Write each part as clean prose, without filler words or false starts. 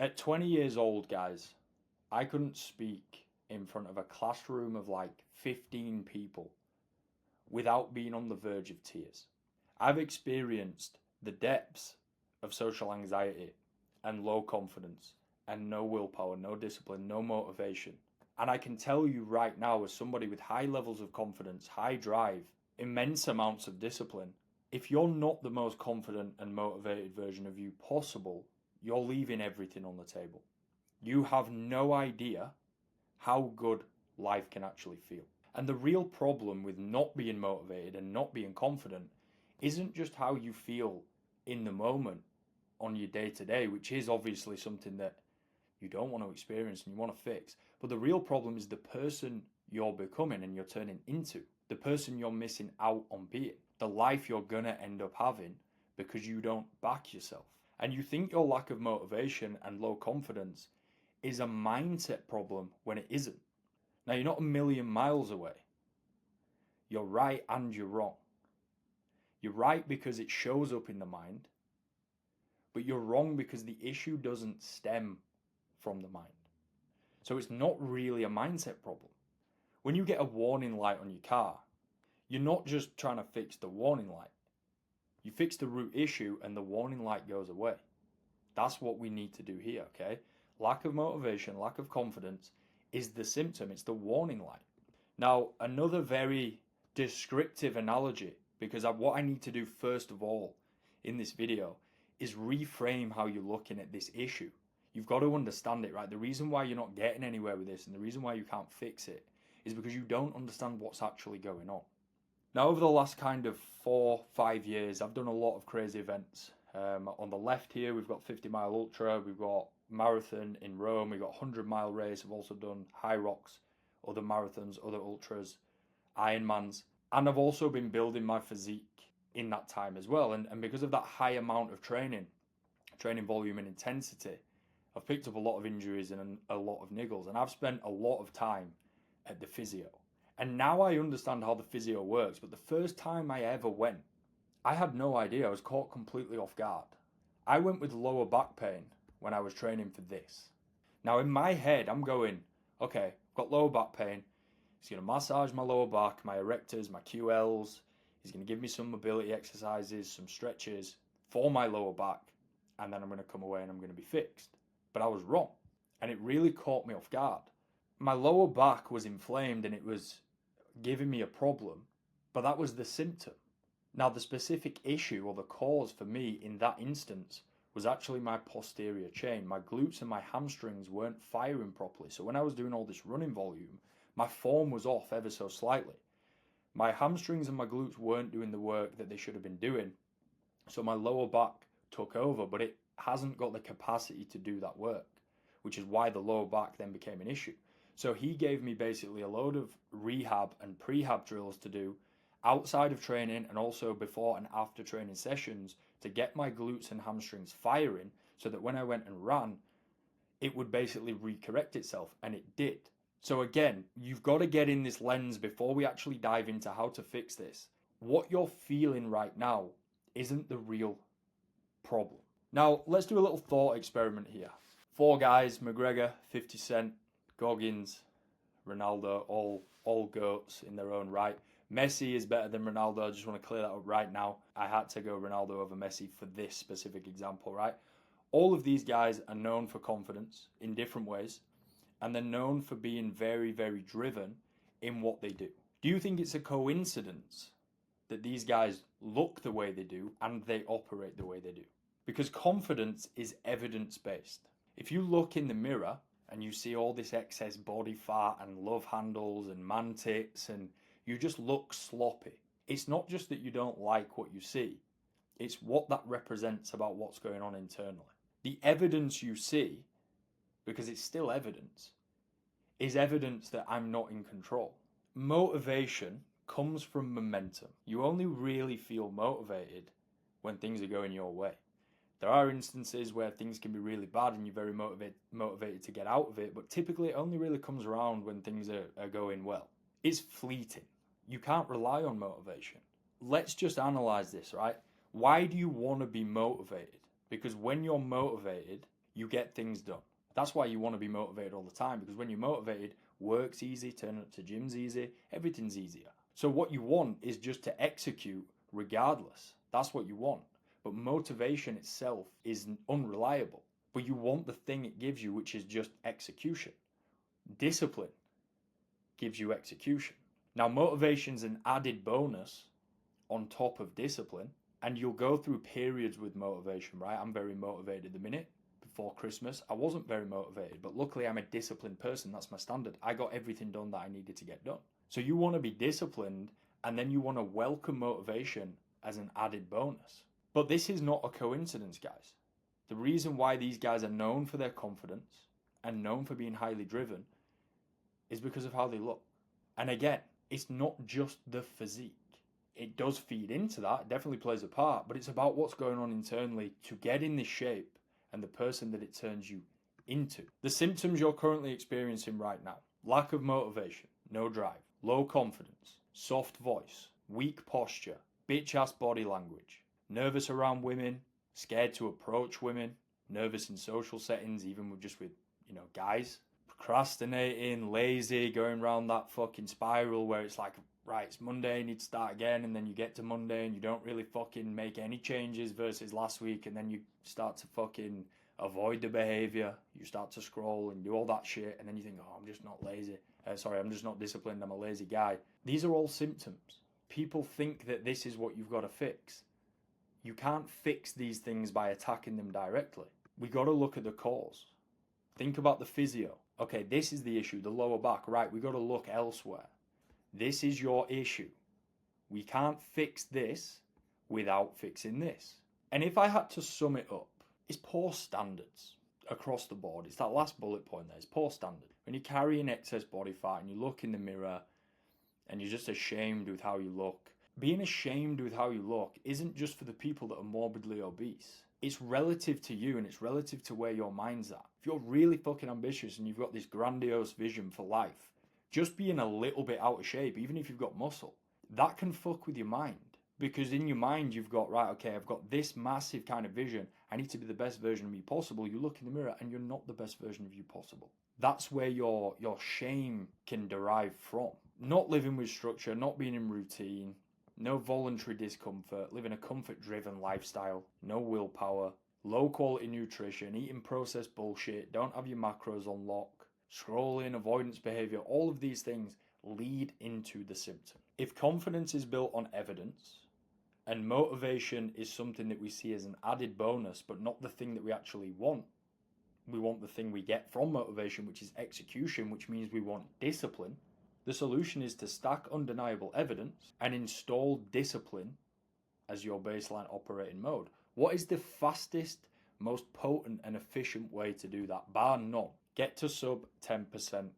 At 20 years old, guys, I couldn't speak in front of a classroom of like 15 people without being on the verge of tears. I've experienced the depths of social anxiety and low confidence and no willpower, no discipline, no motivation. And I can tell you right now, as somebody with high levels of confidence, high drive, immense amounts of discipline, if you're not the most confident and motivated version of you possible, you're leaving everything on the table. You have no idea how good life can actually feel. And the real problem with not being motivated and not being confident isn't just how you feel in the moment on your day to day, which is obviously something that you don't want to experience and you want to fix. But the real problem is the person you're becoming and you're turning into, the person you're missing out on being, the life you're going to end up having because you don't back yourself. And you think your lack of motivation and low confidence is a mindset problem when it isn't. Now, you're not a million miles away. You're right and you're wrong. You're right because it shows up in the mind, but you're wrong because the issue doesn't stem from the mind. So it's not really a mindset problem. When you get a warning light on your car, you're not just trying to fix the warning light. You fix the root issue and the warning light goes away. That's what we need to do here, okay? Lack of motivation, lack of confidence is the symptom, it's the warning light. Now, another very descriptive analogy, because what I need to do first of all in this video is reframe how you're looking at this issue. You've got to understand it, right? The reason why you're not getting anywhere with this and the reason why you can't fix it is because you don't understand what's actually going on. Now, over the last kind of 4-5 years, I've done a lot of crazy events. On the left here, we've got 50-mile ultra, we've got marathon in Rome, we've got 100-mile race. I've also done high rocks, other marathons, other ultras, Ironmans, and I've also been building my physique in that time as well. And because of that high amount of training volume and intensity, I've picked up a lot of injuries and a lot of niggles, and I've spent a lot of time at the physio. And now I understand how the physio works, but the first time I ever went, I had no idea. I was caught completely off guard. I went with lower back pain when I was training for this. Now in my head, I'm going, okay, I've got lower back pain. He's going to massage my lower back, my erectors, my QLs. He's going to give me some mobility exercises, some stretches for my lower back. And then I'm going to come away and I'm going to be fixed. But I was wrong. And it really caught me off guard. My lower back was inflamed and it was giving me a problem. But that was the symptom. Now, the specific issue or the cause for me in that instance was actually my posterior chain. My glutes and my hamstrings weren't firing properly. So when I was doing all this running volume, my form was off ever so slightly. My hamstrings and my glutes weren't doing the work that they should have been doing. So my lower back took over, but it hasn't got the capacity to do that work, which is why the lower back then became an issue. So he gave me basically a load of rehab and prehab drills to do outside of training and also before and after training sessions to get my glutes and hamstrings firing so that when I went and ran, it would basically recorrect itself, and it did. So again, you've got to get in this lens before we actually dive into how to fix this. What you're feeling right now isn't the real problem. Now, let's do a little thought experiment here. 4 guys, McGregor, 50 Cent, Goggins, Ronaldo, all goats in their own right. Messi is better than Ronaldo. I just want to clear that up right now. I had to go Ronaldo over Messi for this specific example, right? All of these guys are known for confidence in different ways, and they're known for being very, very driven in what they do. Do you think it's a coincidence that these guys look the way they do and they operate the way they do? Because confidence is evidence-based. If you look in the mirror and you see all this excess body fat and love handles and man tits and you just look sloppy, it's not just that you don't like what you see, it's what that represents about what's going on internally. The evidence you see, because it's still evidence, is evidence that I'm not in control. Motivation comes from momentum. You only really feel motivated when things are going your way. There are instances where things can be really bad and you're very motivated to get out of it, but typically it only really comes around when things are going well. It's fleeting. You can't rely on motivation. Let's just analyze this, right? Why do you want to be motivated? Because when you're motivated, you get things done. That's why you want to be motivated all the time, because when you're motivated, work's easy, turning up to gym's easy, everything's easier. So what you want is just to execute regardless. That's what you want. But motivation itself is unreliable. But you want the thing it gives you, which is just execution. Discipline gives you execution. Now, motivation's an added bonus on top of discipline, and you'll go through periods with motivation, right? I'm very motivated at the minute. Before Christmas, I wasn't very motivated, but luckily I'm a disciplined person. That's my standard. I got everything done that I needed to get done. So you want to be disciplined, and then you want to welcome motivation as an added bonus. But this is not a coincidence, guys. The reason why these guys are known for their confidence and known for being highly driven is because of how they look. And again, it's not just the physique. It does feed into that, it definitely plays a part, but it's about what's going on internally to get in this shape and the person that it turns you into. The symptoms you're currently experiencing right now: lack of motivation, no drive, low confidence, soft voice, weak posture, bitch-ass body language, nervous around women, scared to approach women, nervous in social settings, even with guys, procrastinating, lazy, going around that fucking spiral where it's like, right, it's Monday, you need to start again, and then you get to Monday and you don't really fucking make any changes versus last week, and then you start to fucking avoid the behavior, you start to scroll and do all that shit, and then you think, oh, I'm just not lazy. I'm just not disciplined, I'm a lazy guy. These are all symptoms. People think that this is what you've got to fix. You can't fix these things by attacking them directly. We got to look at the cause. Think about the physio. Okay, this is the issue, the lower back. Right, we got to look elsewhere. This is your issue. We can't fix this without fixing this. And if I had to sum it up, it's poor standards across the board. It's that last bullet point there. It's poor standard. When you carry an excess body fat and you look in the mirror and you're just ashamed with how you look, being ashamed with how you look isn't just for the people that are morbidly obese. It's relative to you, and it's relative to where your mind's at. If you're really fucking ambitious and you've got this grandiose vision for life, just being a little bit out of shape, even if you've got muscle, that can fuck with your mind. Because in your mind, you've got, right, okay, I've got this massive kind of vision. I need to be the best version of me possible. You look in the mirror and you're not the best version of you possible. That's where your shame can derive from. Not living with structure, not being in routine, no voluntary discomfort, living a comfort-driven lifestyle, no willpower, low-quality nutrition, eating processed bullshit, don't have your macros on lock, scrolling, avoidance behavior, all of these things lead into the symptom. If confidence is built on evidence, and motivation is something that we see as an added bonus, but not the thing that we actually want, we want the thing we get from motivation, which is execution, which means we want discipline. The solution is to stack undeniable evidence and install discipline as your baseline operating mode. What is the fastest, most potent and efficient way to do that? Bar none. Get to sub 10%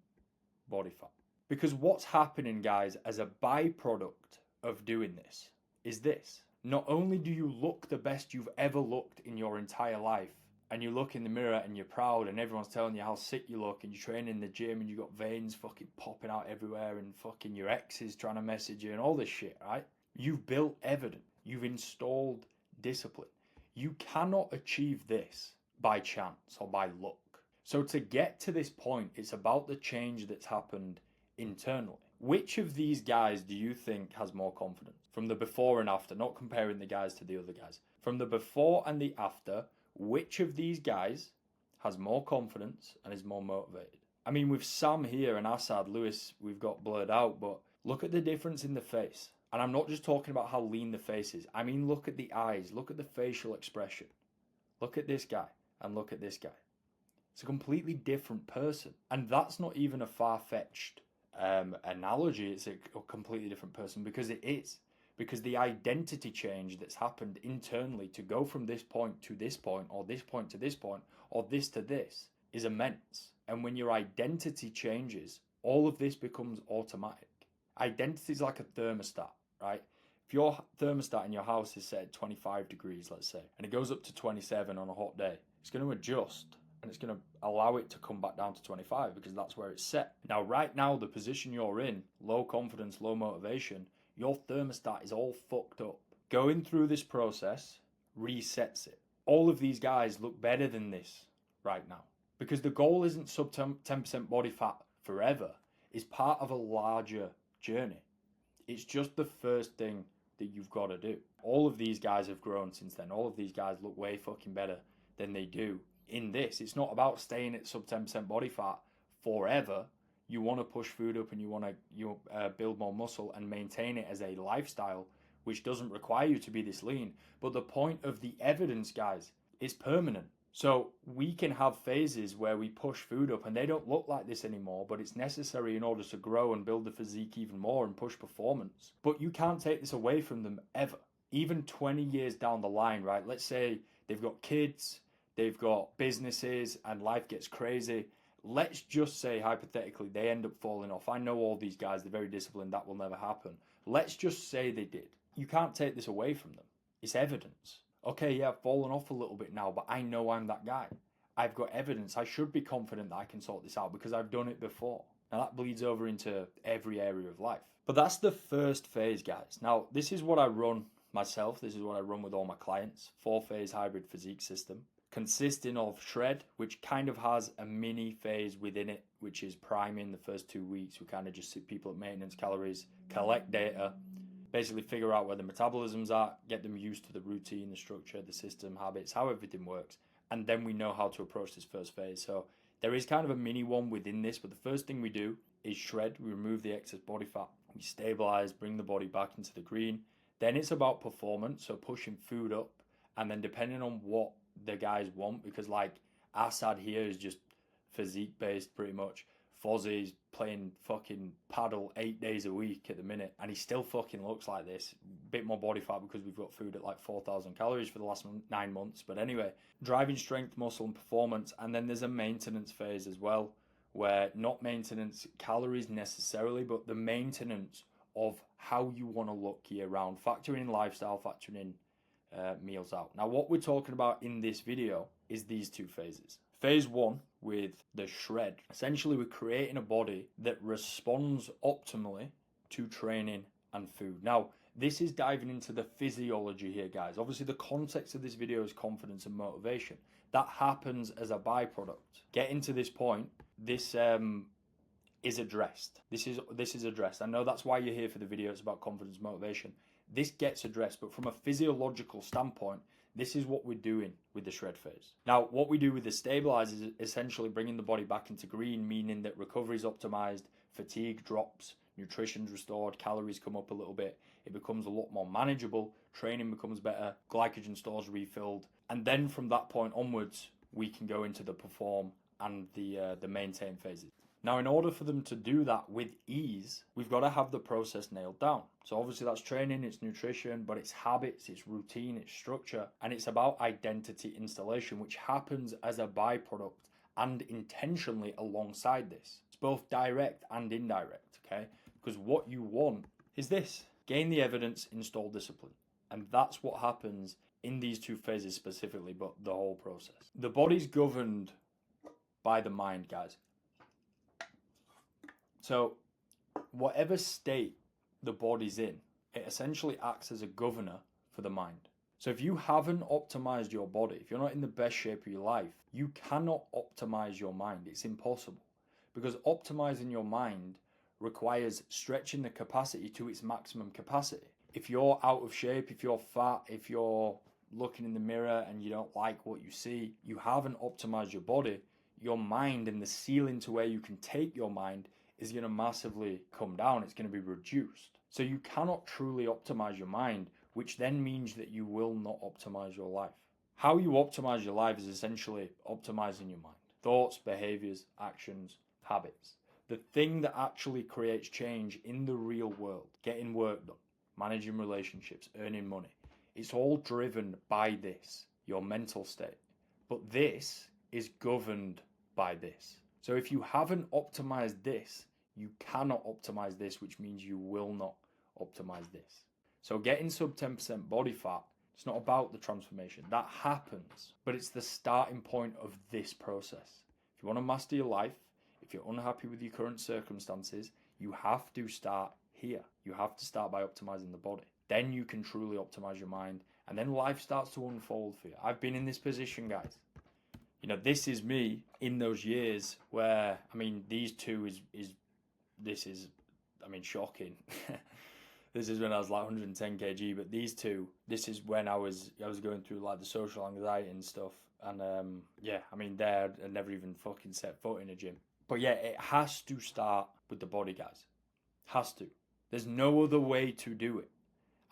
body fat. Because what's happening, guys, as a byproduct of doing this is this. Not only do you look the best you've ever looked in your entire life, and you look in the mirror and you're proud and everyone's telling you how sick you look, and you train in the gym and you got veins fucking popping out everywhere and fucking your ex is trying to message you and all this shit, right? You've built evidence. You've installed discipline. You cannot achieve this by chance or by luck. So to get to this point, it's about the change that's happened internally. Which of these guys do you think has more confidence? From the before and after, not comparing the guys to the other guys. From the before and the after, which of these guys has more confidence and is more motivated? I mean, with Sam here and Assad, Lewis, we've got blurred out, but look at the difference in the face. And I'm not just talking about how lean the face is. I mean, look at the eyes, look at the facial expression. Look at this guy and look at this guy. It's a completely different person. And that's not even a far-fetched analogy. It's a completely different person, because it is. Because the identity change that's happened internally to go from this point to this point, or this point to this point, or this to this, is immense. And when your identity changes, all of this becomes automatic. Identity is like a thermostat, right? If your thermostat in your house is set at 25 degrees, let's say, and it goes up to 27 on a hot day, it's going to adjust and it's going to allow it to come back down to 25 because that's where it's set. Now, right now, the position you're in, low confidence, low motivation, your thermostat is all fucked up. Going through this process resets it. All of these guys look better than this right now. Because the goal isn't sub 10% body fat forever. It's part of a larger journey. It's just the first thing that you've got to do. All of these guys have grown since then. All of these guys look way fucking better than they do in this. It's not about staying at sub 10% body fat forever. You want to push food up and you want to build more muscle and maintain it as a lifestyle, which doesn't require you to be this lean. But the point of the evidence, guys, is permanent. So we can have phases where we push food up and they don't look like this anymore, but it's necessary in order to grow and build the physique even more and push performance. But you can't take this away from them ever. Even 20 years down the line, right? Let's say they've got kids, they've got businesses, and life gets crazy. Let's just say, hypothetically, they end up falling off. I know all these guys, they're very disciplined. That will never happen. Let's just say they did. You can't take this away from them. It's evidence. Okay, yeah, I've fallen off a little bit now, but I know I'm that guy. I've got evidence. I should be confident that I can sort this out because I've done it before. Now that bleeds over into every area of life. But that's the first phase, guys. Now, this is what I run myself. This is what I run with all my clients. 4-phase hybrid physique system, consisting of shred, which kind of has a mini phase within it, which is priming the first 2 weeks. We kind of just sit people at maintenance calories, collect data, basically figure out where the metabolism's at, get them used to the routine, the structure, the system, habits, how everything works. And then we know how to approach this first phase. So there is kind of a mini one within this, but the first thing we do is shred. We remove the excess body fat. We stabilize, bring the body back into the green. Then it's about performance, so pushing food up. And then depending on what the guys want, because like Assad here is just physique based pretty much. Fozzie's playing fucking paddle 8 days a week at the minute, and he still fucking looks like this. Bit more body fat because we've got food at like 4,000 calories for the last 9 months. But anyway, driving strength, muscle, and performance. And then there's a maintenance phase as well, where not maintenance calories necessarily, but the maintenance of how you want to look year round, factoring in lifestyle, factoring in meals out. Now, what we're talking about in this video is these two phases. Phase 1 with the shred. Essentially, we're creating a body that responds optimally to training and food. Now, this is diving into the physiology here, guys. Obviously, the context of this video is confidence and motivation. That happens as a byproduct. Getting to this point, this is addressed. This is addressed. I know that's why you're here for the video. It's about confidence and motivation. This gets addressed, but from a physiological standpoint, this is what we're doing with the shred phase. Now, what we do with the stabilize is essentially bringing the body back into green, meaning that recovery is optimized, fatigue drops, nutrition's restored, calories come up a little bit. It becomes a lot more manageable. Training becomes better. Glycogen stores refilled. And then from that point onwards, we can go into the perform and the maintain phases. Now, in order for them to do that with ease, we've got to have the process nailed down. So obviously that's training, it's nutrition, but it's habits, it's routine, it's structure, and it's about identity installation, which happens as a byproduct and intentionally alongside this. It's both direct and indirect, okay? Because what you want is this: gain the evidence, install discipline. And that's what happens in these two phases specifically, but the whole process. The body's governed by the mind, guys. So whatever state the body's in, it essentially acts as a governor for the mind. So if you haven't optimized your body, if you're not in the best shape of your life, you cannot optimize your mind. It's impossible, because optimizing your mind requires stretching the capacity to its maximum capacity. If you're out of shape, if you're fat, if you're looking in the mirror and you don't like what you see, you haven't optimized your body. Your mind and the ceiling to where you can take your mind is going to massively come down. It's going to be reduced. So you cannot truly optimize your mind, which then means that you will not optimize your life. How you optimize your life is essentially optimizing your mind. Thoughts, behaviors, actions, habits. The thing that actually creates change in the real world, getting work done, managing relationships, earning money, it's all driven by this, your mental state. But this is governed by this. So if you haven't optimized this, you cannot optimize this, which means you will not optimize this. So getting sub 10% body fat, it's not about the transformation. That happens, but it's the starting point of this process. If you want to master your life, if you're unhappy with your current circumstances, you have to start here. You have to start by optimizing the body. Then you can truly optimize your mind, and then life starts to unfold for you. I've been in this position, guys. You know, this is me in those years where, I mean, these two this is, I mean, shocking. This is when I was like 110 kg, but these two, this is when I was going through like the social anxiety and stuff. And yeah, I mean, I never even fucking set foot in a gym. But yeah, it has to start with the body, guys. Has to. There's no other way to do it.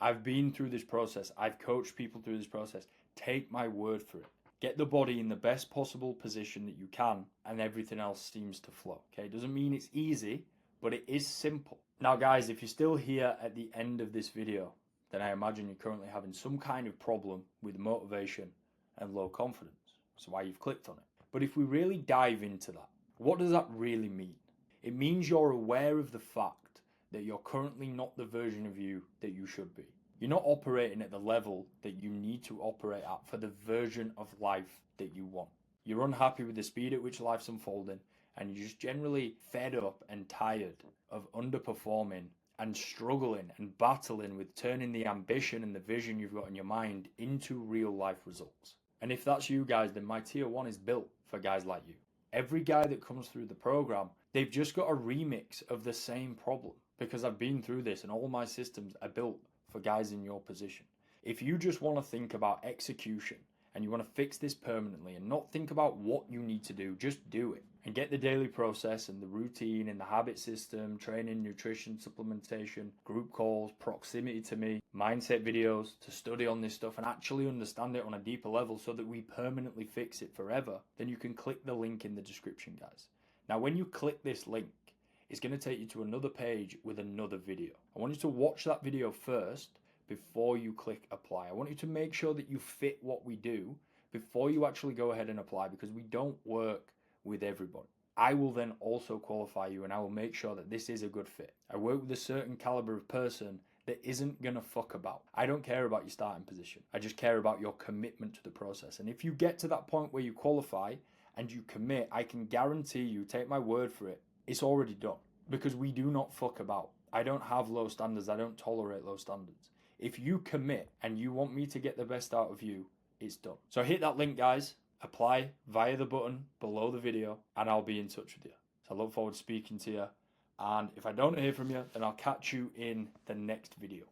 I've been through this process. I've coached people through this process. Take my word for it. Get the body in the best possible position that you can, and everything else seems to flow. Okay, it doesn't mean it's easy, but it is simple. Now, guys, if you're still here at the end of this video, then I imagine you're currently having some kind of problem with motivation and low confidence. That's why you've clicked on it. But if we really dive into that, what does that really mean? It means you're aware of the fact that you're currently not the version of you that you should be. You're not operating at the level that you need to operate at for the version of life that you want. You're unhappy with the speed at which life's unfolding, and you're just generally fed up and tired of underperforming and struggling and battling with turning the ambition and the vision you've got in your mind into real life results. And if that's you guys, then my tier 1 is built for guys like you. Every guy that comes through the program, they've just got a remix of the same problem, because I've been through this and all my systems are built for guys in your position. If you just want to think about execution and you want to fix this permanently and not think about what you need to do, just do it. And get the daily process and the routine and the habit system, training, nutrition, supplementation, group calls, proximity to me, mindset videos to study on this stuff and actually understand it on a deeper level so that we permanently fix it forever, then you can click the link in the description, guys. Now, when you click this link, it's going to take you to another page with another video. I want you to watch that video first before you click apply. I want you to make sure that you fit what we do before you actually go ahead and apply, because we don't work with everybody. I will then also qualify you and I will make sure that this is a good fit. I work with a certain caliber of person that isn't going to fuck about. I don't care about your starting position. I just care about your commitment to the process. And if you get to that point where you qualify and you commit, I can guarantee you, take my word for it, it's already done, because we do not fuck about. I don't have low standards. I don't tolerate low standards. If you commit and you want me to get the best out of you, it's done. So hit that link, guys. Apply via the button below the video and I'll be in touch with you. So I look forward to speaking to you. And if I don't hear from you, then I'll catch you in the next video.